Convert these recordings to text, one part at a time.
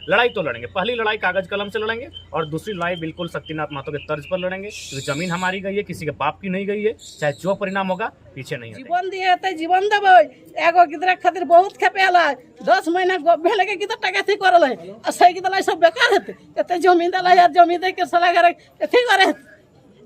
लड़ाई तो लड़ेंगे। पहली लड़ाई कागज कलम से लड़ेंगे और दूसरी लड़ाई बिल्कुल शक्तिनाथ महतो के तर्ज पर लड़ेंगे, क्योंकि जमीन हमारी गई है, किसी के बाप की नहीं गई है। चाहे जो परिणाम होगा पीछे नहीं हटेंगे। जीवन दिए तो जीवन देबै। एगो गिदरा खातिर बहुत खेपेला 10 महीना भेले के गिदर टका थी करल है आ सही गिदला सब बेकार हेते। एते जमीन दला यार जमीन दे के सला करे एथी करे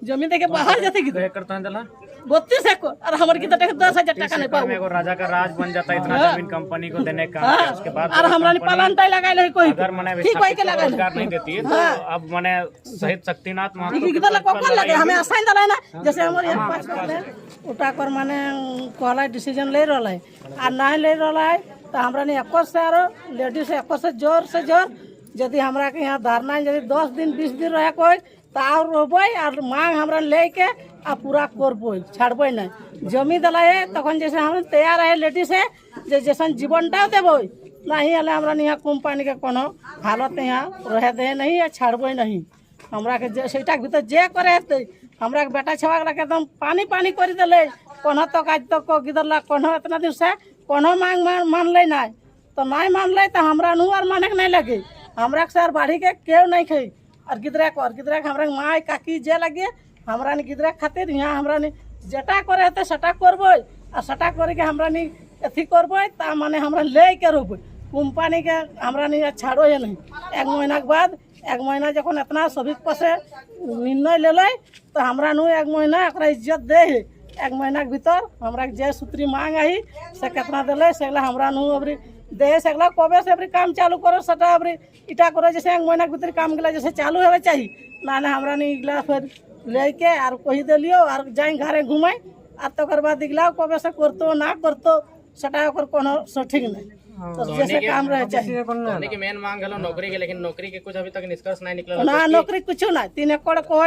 जमीन दे के बाहर जते गिदर करता है दला 32 एकड़ और हमर गिदर 10,000 टका नहीं पाऊ। एगो राजा का राज बन जाता है इतना जमीन कंपनी को देने का। उसके बाद और हमरा ने पालन टाई लगाइल है कोई अगर मने ठीक कोई के लगाइल रोजगार नहीं देती है तो अब मने शहीद शक्तिनाथ महतो गिदर ला कोकल लगे हमें असाइन दला ना जैसे हमर यहाँ 5 कर उठा कर माने कहला डिसीजन ले रहल है आ नहीं ले रहल है तो हमरा ने एक से आरो लेडीज एक से जोर यदि हमरा के यहाँ धरना यदि 10 दिन 20 दिन रहे कोई तो और रोबै और मांग हमरा लेके आ पूरा करबै छाड़बै नहीं। जमी दिला है तखन जैसे हम तैयार है लेडीज है जैसन जीवनटा देबै नहीं हले हमरा यहाँ कंपनी के कोनो हालत यहाँ रहे दे नहीं है छाड़बै नहीं। हमरा के सेटा भीतर जे करे हेतै हमरा के बेटा छवा के एकदम पानी कर देले कोनो तक आज तक गिदरला कोनो इतना दिन से कोनो मांग मानले नहीं तो नहीं मानले तो हमरा नु और माने के नहीं लगे हमरा के सर बाढ़ी के केव नहीं खई और गिदरा के हमरा माई काकी जे लगे हमरा ने गिदरा खातिर यहाँ हमरा ने जटा करे हेतै सटा करबै आ सटा करे के हमरा ने अथी करबै ता माने हमरा ले के रोबै कंपनी के हमरा ने छाड़ो है नहीं। 1 महीना के बाद 1 महीना जखन इतना सभी पसे निर्णय ले तो हमरा नु 1 महीना एकरा इज्जत दे है। 1 महीना के भीतर हमरा जे सूत्री मांग आई से कितना दिले सेगला हमरा नु अबरी दे सेगला कबे से अबरी काम चालू करो सटा अबरी इटा करो जैसे 1 महीना के भीतर काम गेला जैसे चालू होवे चाहिए ना हमरा ने इगला फिर लेके और कही दिलियो और जाए घरे घुमाई और तकर बाद इगला कबे से करतो ना करतो सटा ओकर कोनो सठिक नहीं तो जैसे काम रहे चाहिए। की मेन मांग है नौकरी के, लेकिन नौकरी के कुछ अभी तक निष्कर्ष नहीं निकला ना नौकरी कुछ ना 3 एकड़ को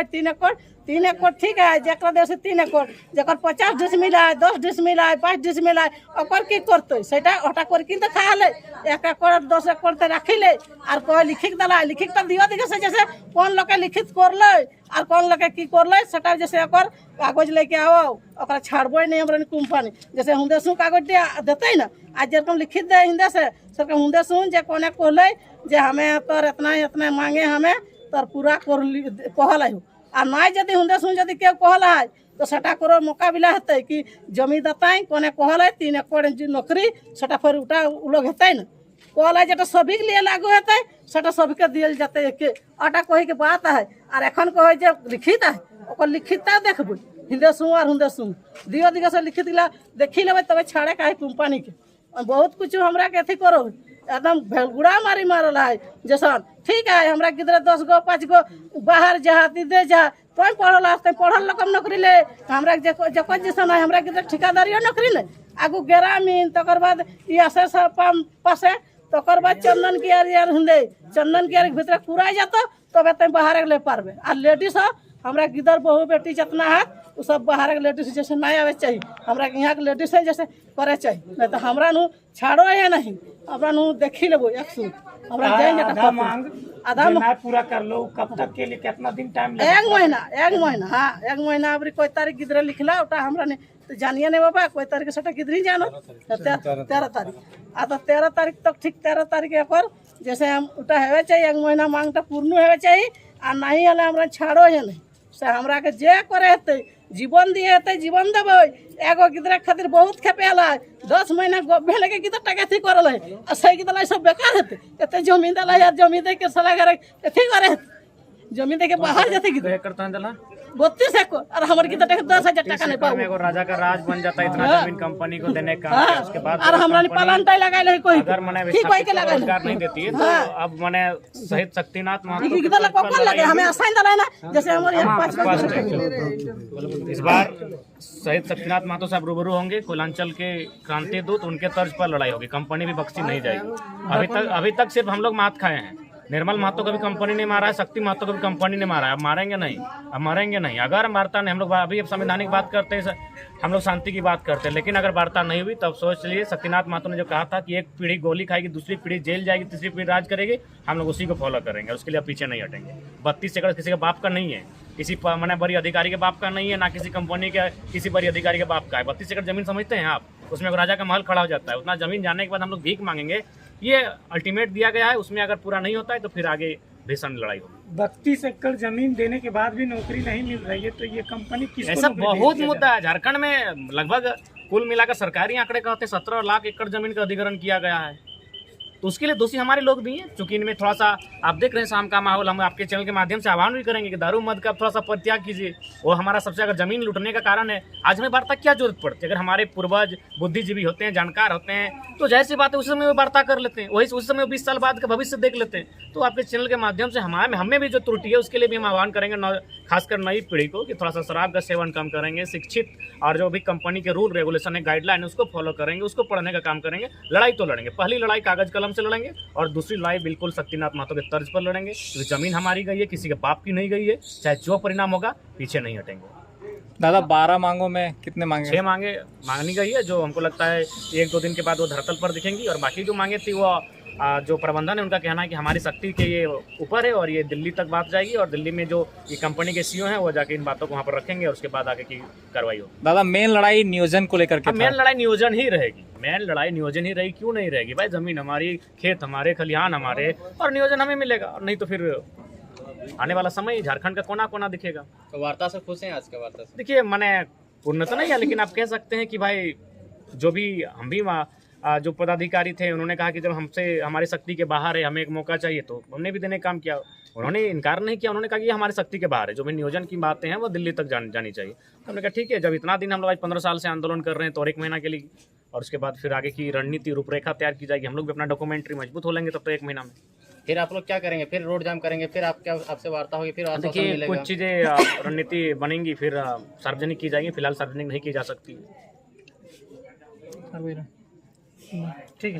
3 एकड़ ठीक है जकरा देश 3 एकड़ जकर 50 डिसमिल है 10 डिसमिल है 5 डिसमिल है ओकर की करते सेटा ओटा कर किन तो खा ले 1 एकड़ 10 एकड़ तो रखी ले और कोई लिखिक दला लिखिक तो दियो दिखे से जैसे कौन लोग लिखित कर ले और कौन लोग की कर ले सेटा जैसे ओकर कागज लेके आओ ओकरा छाड़बै नहीं हमरा कंपनी जैसे हुंदे सु कागज देते ना आज जेरकम लिखित दे हिंदे से सरकार हुंदे सुन जे कोने कहले जे हमें तोर इतना मांगे हमें तोर पूरा कर कहल है आ ना यदि हुंदे सुन यदि के कहल है तो सटा करो मुकाबला हेतै कि जमी दताई कोने कहल है 3 एकड़ नौकरी सटा फिर उठा उ लोग हेतै ना कहल है जेटा सभी के लिए लागू हेतै सटा सभी के दियल जतै के आटा कहे के बात है और एखन कहे जे लिखित है ओकर लिखितता देखबै हिंदे सुन और हुंदे सुन दियो दिगे से लिखित ला देखी लेबै तबे छाड़े का है कंपनी के बहुत कुछ हमरा के अथी करो एकदम भेलगुड़ा मारी मारल है जैसा ठीक है हमरा किधर 10 गो 5 गो बाहर जा दे जा कोई पढ़ल आते पढ़ल लोग नौकरी ले हमरा जको जैसा है हमरा किधर ठेकेदारियो नौकरी ले आगू ग्रामीण तकर बाद एसएस पासे तकर बाद चंदन की यार हुंदे चंदन की यार भीतर पूरा जातो तबे तय बाहर ले पारबे आ लेडीज हमरा किधर बहू बेटी जितना है वो सब बाहर के लेडीज जैसे नहीं आवे चाहिए हमरा के यहाँ के लेडीज है जैसे करे चाहिए नहीं तो हमरा नु छाड़ो है नहीं हमरा नु देखी लेबो 100 हमरा जाएंगे आधा मांग पूरा कर लो कब तक के लिए कितना दिन टाइम लगेगा 1 महीना हाँ 1 महीना अबरी कोई तारीख किधर लिखला उटा हमरा ने तो जानिए नहीं बाबा कोई तारीख सटा किधर ही जानो 13 तारीख आ तो 13 तारीख तक ठीक 13 तारीख एक जैसे हम उटा हेवे चाहिए 1 महीना मांग तो पूर्ण हेवे चाहिए आ नहीं हले हमरा छाड़ो है नहीं से हमरा के जे करे हेतै जीवन दिए हेतै जीवन देबै। एगो गिदरा खातिर बहुत खेपेला 10 महीना भेले के गिदर टका थी करल है आ सही गिदला सब बेकार हेतै एते जमीन दला यार जमीन दे के सला करे एथी करे जमीन दे के बाहर जते गिदर करता है दला 32 एकड़ और हमर गिदर 10,000 टका नहीं पाऊ। एगो राजा का राज बन जाता है इतना जमीन कंपनी को देने का। उसके बाद और हमरा ने पालन टाई लगाइल है कोई अगर मने ठीक कोई के लगाइल रोजगार नहीं देती है तो अब मने शहीद शक्तिनाथ महतो गिदर ला कोकल लगे हमें असाइन दला ना जैसे हमर यहाँ 5 इस बार शहीद शक्तिनाथ महतो साहब रूबरू होंगे कुलांचल के क्रांति दूत उनके तर्ज पर लड़ाई होगी कंपनी भी बख्शी नहीं जाएगी। अभी तक सिर्फ हम लोग मात खाए हैं निर्मल महतो को भी कंपनी ने मारा है शक्ति महतो को भी कंपनी ने मारा है अब मारेंगे नहीं अब मरेंगे नहीं अगर वार्ता नहीं हम लोग अभी अब संवैधानिक बात करते हैं हम लोग शांति की बात करते हैं लेकिन अगर वार्ता नहीं हुई तब सोच लिए शक्तिनाथ महतो ने जो कहा था कि एक पीढ़ी गोली खाएगी दूसरी पीढ़ी जेल जाएगी तीसरी पीढ़ी राज करेगी हम लोग उसी को फॉलो करेंगे उसके लिए पीछे नहीं हटेंगे। 32 एकड़ किसी के बाप का नहीं है किसी मैंने बड़ी अधिकारी के बाप का नहीं है ना किसी कंपनी के किसी बड़ी अधिकारी के बाप का है। 32 एकड़ जमीन समझते हैं आप उसमें राजा का महल खड़ा हो जाता है उतना जमीन जाने के बाद हम लोग भीख मांगेंगे ये अल्टीमेट दिया गया है, उसमें अगर पूरा नहीं होता है तो फिर आगे भीषण लड़ाई होगी। 32 एकड़ जमीन देने के बाद भी नौकरी नहीं मिल रही है, तो ये कंपनी किसको ऐसा नौकरी बहुत देगी? मुद्दा है झारखंड में। लगभग कुल मिलाकर सरकारी आंकड़े कहते हैं 17 लाख एकड़ जमीन का अधिग्रहण किया गया है। तो उसके लिए दोषी हमारे लोग भी हैं, चूंकि इनमें थोड़ा सा आप देख रहे हैं शाम का माहौल। हम आपके चैनल के माध्यम से आह्वान भी करेंगे कि दारू मद का थोड़ा सा परित्याग कीजिए। वो हमारा सबसे अगर जमीन लूटने का कारण है, आज हमें वार्ता क्या जरूरत पड़ती है? अगर हमारे पूर्वज बुद्धिजीवी होते हैं, जानकार होते हैं, तो जाहिर सी बात है उस समय वो वार्ता कर लेते हैं, वही उस समय 20 साल बाद का भविष्य देख लेते हैं। तो आपके चैनल के माध्यम से हमें भी जो त्रुटि है उसके लिए भी हम आह्वान करेंगे, खासकर नई पीढ़ी को, कि थोड़ा सा शराब का सेवन कम करेंगे, शिक्षित और जो भी कंपनी के रूल रेगुलेशन है, गाइडलाइन है, उसको फॉलो करेंगे, उसको पढ़ने का काम करेंगे। लड़ाई तो लड़ेंगे, पहली लड़ाई कागज कलम से लड़ेंगे और दूसरी लड़ाई बिल्कुल शक्तिनाथ महतो के तर्ज पर लड़ेंगे, क्योंकि जमीन हमारी गई है, किसी के बाप की नहीं गई है। चाहे जो परिणाम होगा, पीछे नहीं हटेंगे। दादा 12 मांगों में कितने मांगे? 6 मांगे मांगनी गई है, जो हमको लगता है 1-2 दिन के बाद वो धरातल पर दिखेंगी। और बाकी जो मांगे थी वो जो प्रबंधन है उनका कहना है कि हमारी शक्ति के ये ऊपर है और ये दिल्ली तक बात जाएगी, और दिल्ली में जो ये कंपनी के सीईओ हैं वो जाके इन बातों को वहाँ पर रखेंगे और उसके बाद आगे की कार्रवाई होगी। दादा मेन लड़ाई नियोजन को लेकर के था। मेन लड़ाई नियोजन ही रहेगी, मेन लड़ाई नियोजन ही रहेगी। क्यों नहीं रहेगी भाई? जमीन हमारी, खेत हमारे, खलिहान हमारे, और नियोजन हमें मिलेगा। और नहीं तो फिर आने वाला समय झारखंड का कोना कोना दिखेगा। तो वार्ता से खुश हैं आज के वार्ता से? देखिए, मैंने पूर्ण तो नहीं है, लेकिन आप कह सकते हैं कि भाई जो भी हम भी जो पदाधिकारी थे उन्होंने कहा कि जब हमसे हमारी शक्ति के बाहर है, हमें एक मौका चाहिए, तो हमने भी देने का काम किया। उन्होंने इनकार नहीं किया, उन्होंने कहा कि ये हमारी शक्ति के बाहर है, जो भी नियोजन की बातें हैं वो दिल्ली तक जानी चाहिए। तो हमने कहा ठीक है, जब इतना दिन हम लोग आज 15 साल से आंदोलन कर रहे हैं तो और 1 महीना के लिए, और उसके बाद फिर आगे की रणनीति रूपरेखा तैयार की जाएगी। हम लोग भी अपना डॉक्यूमेंट्री मजबूत हो लेंगे तब तो 1 महीना में। फिर आप लोग क्या करेंगे? फिर रोड जाम करेंगे? फिर आपसे वार्ता होगी? फिर आश्वासन देखिए, मिलेगा? कुछ चीज़ें रणनीति बनेंगी, फिर सार्वजनिक की जाएंगी। फिलहाल सार्वजनिक नहीं की जा सकती। ठीक है।